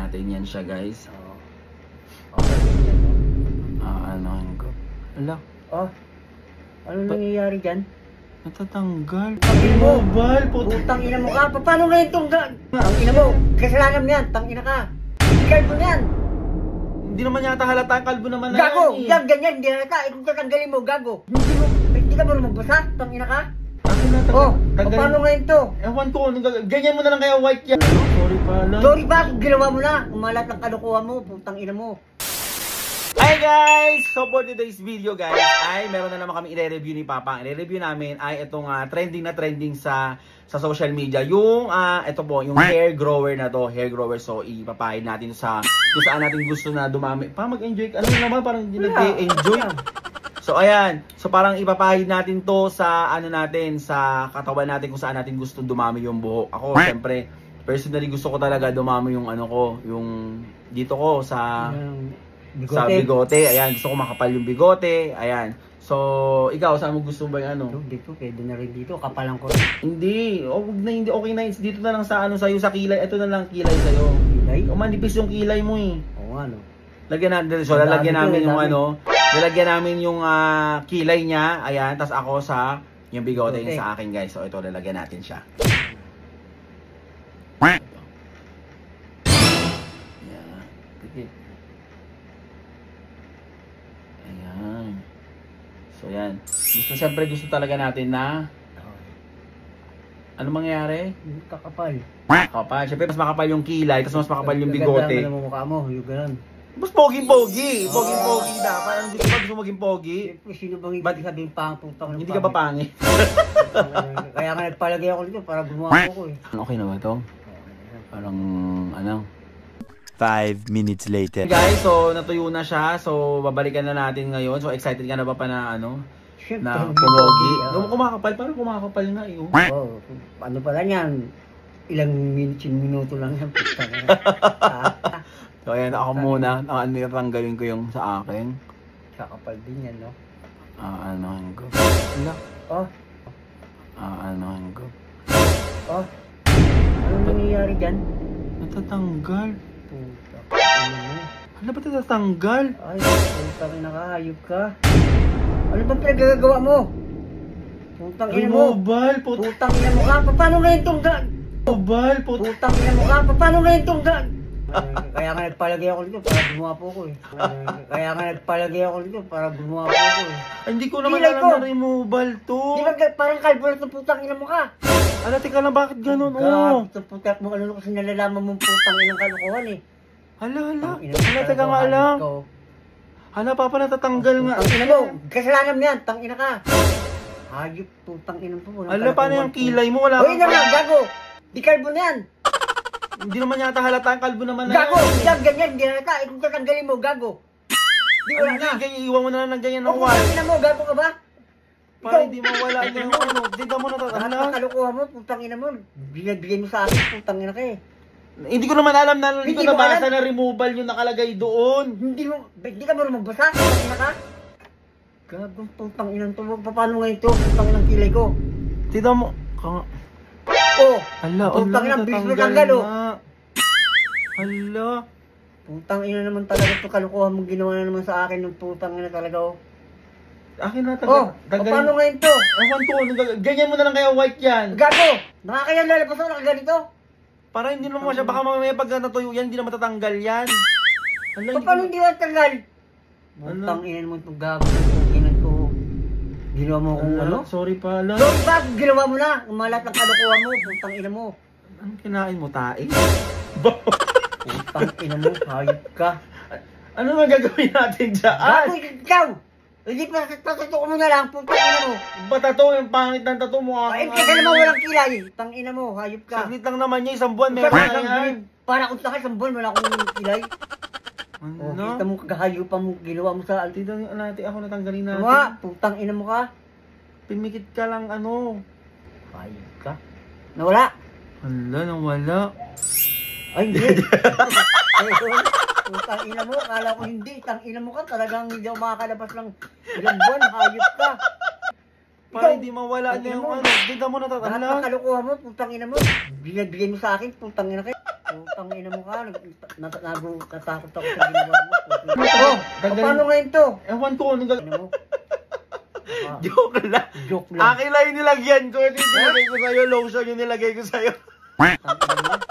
natin yan siya, guys. Okay. Aanohin ko. Ala, Oh, ano nangyayari dyan? natatanggal. Tangina mo! Mobile, puto. Putang ina mo ka! Paano ngayon itong tangina mo? Kasalanan mo yan! Tangina ka! Ikaw mo yan! Hindi naman yata halata, kalbo naman na Gago! yan eh. Yan, ganyan! Hindi na ka! Kung tatanggalin mo, gago! Hindi ka marunong magbasa? Tangina ka? Akin na, Oh, tanggalin. paano ngayon to? Ewan ko, ganyan mo na lang kaya white yan. Sorry pala. Sorry ba? Ginawa mo na! Umalat ng kalukuhan mo, putang ina mo! Hi guys! So for today's video guys, ay meron na naman kami i-review ni Papa. Ang i-review namin ay itong trending na trending sa social media. Yung ito po, yung hair grower na to, hair grower. So ipapahid natin sa kung saan natin gusto na dumami. Pa mag-enjoy ka. Ano naman, parang hindi nag-enjoy. So ayan, so parang ipapahid natin to sa ano natin, sa katawan natin kung saan natin gusto dumami yung buhok. Ako syempre, personally gusto ko talaga dumami yung ano ko, yung dito ko sa Bigote. sa bigote. Ayan, gusto ko makapal yung bigote. Ayan. So, ikaw, saan mo gusto ba yung ano? Dito, pwede na rin dito. Kapalang ko. Hindi. Hindi. Okay na. Dito na lang sa ano sa'yo, sa kilay. Ito na lang kilay sa'yo. Kilay? O, manipis yung kilay mo eh. Oo nga, no? Lagyan natin. So, lalagyan namin yung ano. Lalagyan namin yung kilay niya. Ayan. Tapos ako sa yung bigote niya sa akin, guys. So, ito, lalagyan natin siya. So yan. Siyempre gusto talaga natin na ano mangyayari? Kakapal. Kakapal. Siyempre mas makapal yung kilay, tapos mas makapal yung bigote. Gaganda mo mukha mo, yung ganun. Mas poging-pogi. Poging-pogi dapat. Hindi ka ba gusto maging pogi? Siyempre, sino bang hindi sabihin pang-putang ng Hindi ka ba pangit? Kaya nga nagpalagay ako dito para gumawa ko eh. Okay na ba ito? Parang ano? 5 minutes later. Guys, so natuyo na siya. So babalikan na natin ngayon. So excited ka na ba pa na ano? Siyempre, Na pumogi? Kumakapal, parang kumakapal nga eh. Oh, ano pala yan? Ilang minuto lang yan. So ayan, ako muna. Ano yung tanggalin ko yung sa akin. Kakapal din yan, no? Aanohin ko. Ala. Oh, Aanohin ko. oh. Ano nangyayari dyan? Natatanggal. Puta. Ano mo? Ano ba natatanggal? Ay, putang ina ka, hayop ka. Ano bang pinagagawa mo? Putang ina mo. Mobile, Putang ina mo ka. Paano ngayon itong Mobile, Putang ina mo ka. Paano ngayon itong Kaya nga nagpalagay ako dito para gumawa po ko eh. Kaya nga nagpalagay ako dito para gumawa po ko eh. Hindi ko naman Kilay alam ko. na removal to. Di ba parang kalbo na itong putang ina mo ka? Ala, teka lang, bakit ganun? Grabe itong putang mo. Ano kasi nalalaman mong putang inang kalukuhan eh. Hala. Tang ina mo, Hala, teka nga hayop lang. ka, oh. Hala, Papa, natatanggal nga. Tang ina mo. Kasalanan mo yan. Tang ina ka. Hayop putang ina mo. Ala, paano yung kilay mo? Wala Hoy naman, gago. Di kalbo na yan. Hindi naman yata halata ang kalbo naman na Gago. yan. Yan, ganyan. Di na ka. Kung tatanggalin mo, gago. Di wala Hindi, na. ganyan, iwan mo na lang ng ganyan ng O kung white. ina mo, gago ka ba? Para hindi mawala niya yung ano. Hindi ka mo Lahat ng natatanggal. kalukuhan mo, putang ina mo. Bigay mo sa akin, putang ina ka eh. Hindi ko naman alam na, hindi ko Hindi mo nabasa alam? na removal yung nakalagay doon. Hindi ka marunong magbasa, putang ina ka. Gagong putang inang to. Paano ngayon to? Putang inang kilay ko. Tita mo. Oh, Hala, putang ina, bilis mo tanggal oh. Hala. Putang ina naman talaga to kalukuhan mo ginawa na naman sa akin ng putang ina talaga oh. Akin na, Oh, paano ngayon to? Ewan ko, ganyan mo na lang kaya white yan. Gago! Nakakaya lalabas ako nakaganito. Para hindi naman siya, baka mamaya pag natuyo yan, hindi na matatanggal yan. Hala, Paano hindi matanggal? Ano? Putang ina naman itong gago ng inan ko. Ginawa mo kung ano? Sorry pala. Sorry ba? Ginawa mo na. Umalat ng kalukuhan mo. Putang ina mo. Anong kinain mo, tae? Putang ina mo. Hayop ka. Ano nga gagawin natin dyan? Gago ikaw! Hindi pa tatuto mo na lang. Putang ina mo. Ba tato, yung pangit ng tato mo. Ay, kasi naman walang kilay. Putang ina mo. Hayop ka. Saglit lang naman niya, isang buwan, meron na yan. Para kung sakit sa buwan, wala akong kilay. Oh, Ano? kita mo kagahayupan mo ginawa mo sa alti. Tita natin, ako natanggalin natin. Tama, putang ina mo ka. Pimikit ka lang, ano. Hayop ka. Nawala. Hala, nawala. Ay, hindi. Ayun, putang ina mo, akala ko hindi. Tang ina mo ka, talagang hindi ako makakalabas ng ilang buwan. Hayop ka. Para hindi mawala niya yung ano. Tita mo natatanggal. Lahat ng kalukuhan mo, putang ina mo. Binibigay mo sa akin, putang ina ka. Utang ina mo ka. Natatakot ako sa ginawa mo. Oh, Paano ngayon to? Ewan ko, anong gagawin. Ina mo. Joke lang. Joke lang. Akin lang yung nilagyan ko. Ito yung nilagay ko sa'yo. Lotion yung nilagay ko sa'yo. Ang ina mo.